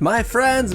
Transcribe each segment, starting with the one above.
My friends,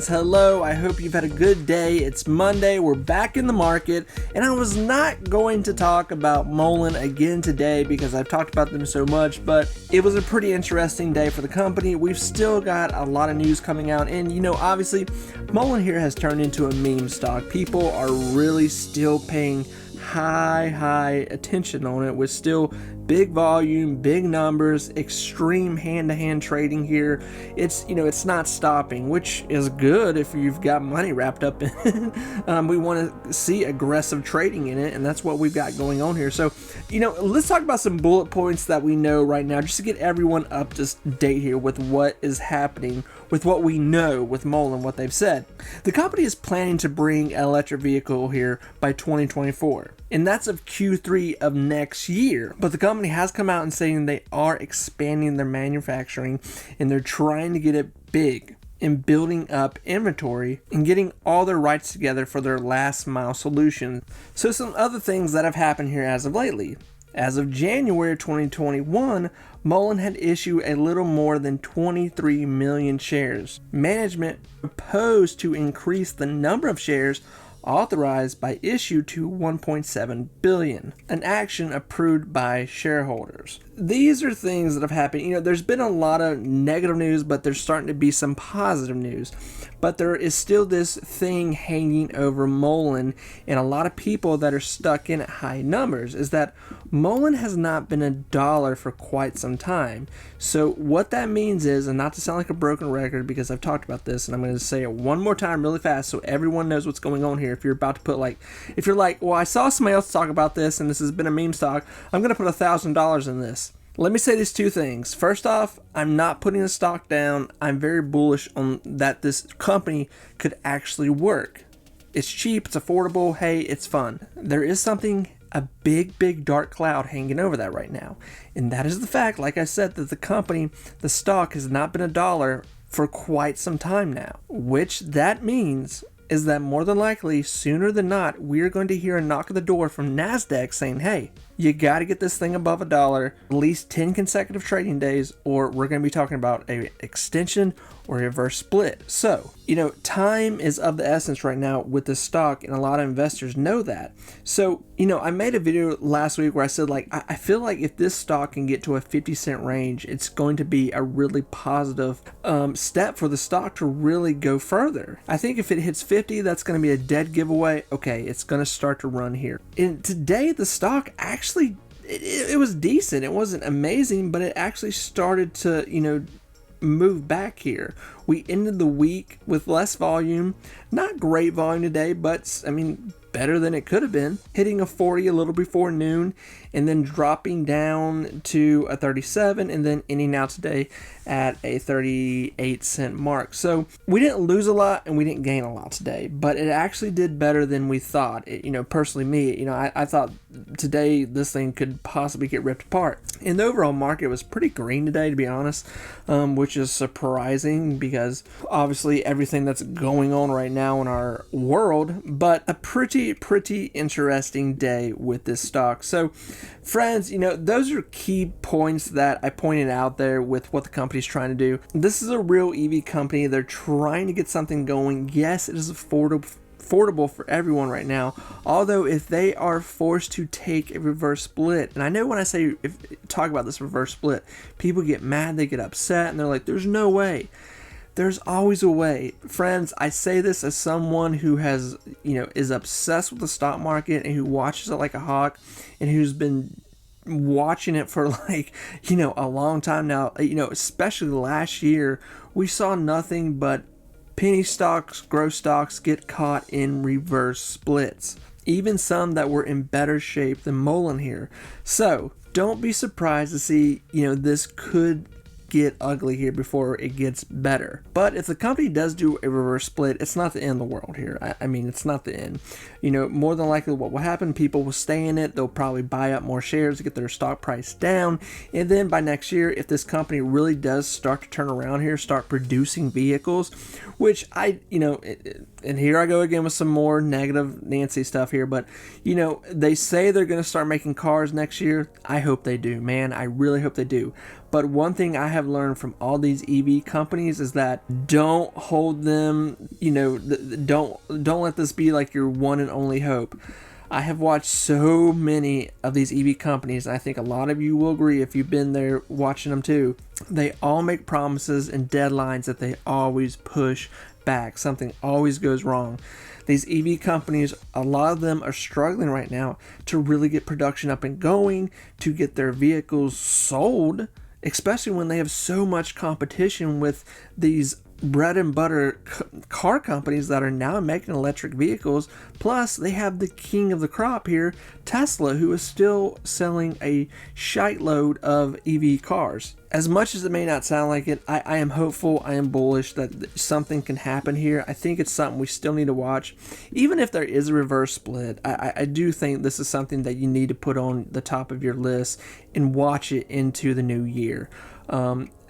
hello. I hope you've had a good day. It's Monday. We're back in the market, and I was not going to talk about Mullen again today because I've talked about them so much, but it was a pretty interesting day for the company. We've still got a lot of news coming out, and obviously, Mullen here has turned into a meme stock. People are really still paying high attention on it with still big volume, big numbers, extreme hand-to-hand trading here. It's not stopping, which is good if you've got money wrapped up in it. We want to see aggressive trading in it, and that's what we've got going on here. So, let's talk about some bullet points that we know right now, just to get everyone up to date here with what is happening, with what we know with Mullen, what they've said. The company is planning to bring an electric vehicle here by 2024, and that's of Q3 of next year. But the company has come out and saying they are expanding their manufacturing, and they're trying to get it big and building up inventory and getting all their rights together for their last mile solution. So some other things that have happened here as of lately. As of January 2021, Mullen had issued a little more than 23 million shares. Management proposed to increase the number of shares authorized by issue to 1.7 billion, an action approved by shareholders. These are things that have happened. There's been a lot of negative news, but there's starting to be some positive news. But there is still this thing hanging over Mullen, and a lot of people that are stuck in at high numbers is that Mullen has not been $1 for quite some time. So what that means is, and not to sound like a broken record because I've talked about this, and I'm going to say it one more time really fast so everyone knows what's going on here. If you're about to put if you're like, well, I saw somebody else talk about this and this has been a meme stock, I'm going to put $1,000 in this. Let me say these two things. First off, I'm not putting the stock down. I'm very bullish on that this company could actually work. It's cheap, it's affordable, hey, it's fun. There is a big dark cloud hanging over that right now. And that is the fact, like I said, that the stock has not been $1 for quite some time now. Which that means is that more than likely, sooner than not, we're going to hear a knock at the door from NASDAQ saying, hey, you got to get this thing above $1, at least 10 consecutive trading days, or we're going to be talking about an extension or a reverse split. So, time is of the essence right now with the stock, and a lot of investors know that. So, I made a video last week where I said, I feel like if this stock can get to a 50-cent range, it's going to be a really positive step for the stock to really go further. I think if it hits 50, that's going to be a dead giveaway. Okay, it's going to start to run here. And today, the stock actually, it was decent. It wasn't amazing, but it actually started to, move back here. We ended the week with less volume, not great volume today, but better than it could have been, hitting a 40 a little before noon and then dropping down to a 37 and then ending out today at a 38-cent mark. So we didn't lose a lot and we didn't gain a lot today, but it actually did better than we thought. Personally me, I thought today this thing could possibly get ripped apart. And the overall market was pretty green today, to be honest, which is surprising because obviously everything that's going on right now in our world, but a pretty interesting day with this stock. So friends, those are key points that I pointed out there with what the company's trying to do. This is a real EV company. They're trying to get something going. Yes, it is affordable for everyone right now, although if they are forced to take a reverse split, and I know when I say talk about this reverse split, people get mad, they get upset, and they're like, there's no way. There's always a way. Friends, I say this as someone who has, is obsessed with the stock market and who watches it like a hawk and who's been watching it for a long time now. Especially last year, we saw nothing but penny stocks, growth stocks get caught in reverse splits. Even some that were in better shape than Mullen here. So don't be surprised to see, this could get ugly here before it gets better. But if the company does do a reverse split, it's not the end of the world here. It's not the end. More than likely what will happen, people will stay in it. They'll probably buy up more shares to get their stock price down. And then by next year, if this company really does start to turn around here, start producing vehicles, which and here I go again with some more negative Nancy stuff here, but they say they're going to start making cars next year. I hope they do, man. I really hope they do. But one thing I have learned from all these EV companies is that don't hold them, don't let this be like your one and only hope. I have watched so many of these EV companies, and I think a lot of you will agree if you've been there watching them too. They all make promises and deadlines that they always push back. Something always goes wrong. These EV companies, a lot of them are struggling right now to really get production up and going, to get their vehicles sold, especially when they have so much competition with these bread and butter car companies that are now making electric vehicles. Plus, they have the king of the crop here, Tesla, who is still selling a shitload of EV cars. As much as it may not sound like it, I am hopeful, I am bullish that something can happen here. I think it's something we still need to watch. Even if there is a reverse split, I do think this is something that you need to put on the top of your list and watch it into the new year.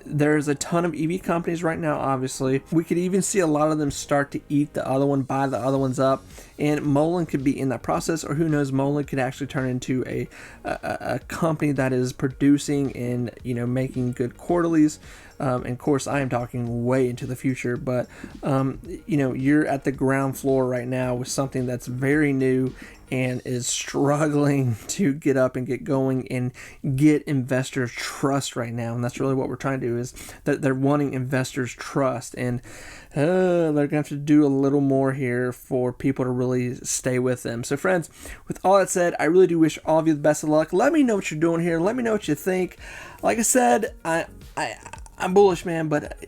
There's a ton of EV companies right now, obviously. We could even see a lot of them start to eat the other one, buy the other ones up. And Mullen could be in that process, or who knows, Mullen could actually turn into a company that is producing and, making good quarterlies. And of course, I am talking way into the future, but, you're at the ground floor right now with something that's very new and is struggling to get up and get going and get investors' trust right now. And that's really what we're trying to do, is that they're wanting investors' trust. And they're going to have to do a little more here for people to really stay with them. So friends, with all that said, I really do wish all of you the best of luck. Let me know what you're doing here. Let me know what you think. Like I said, I'm bullish, man, but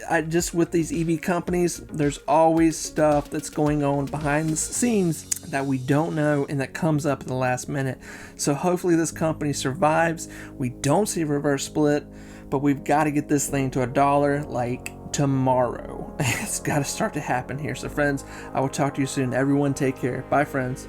I just, with these EV companies, there's always stuff that's going on behind the scenes that we don't know and that comes up in the last minute. So hopefully this company survives. We don't see a reverse split, but we've got to get this thing to $1 like tomorrow. It's got to start to happen here. So friends, I will talk to you soon. Everyone take care. Bye, friends.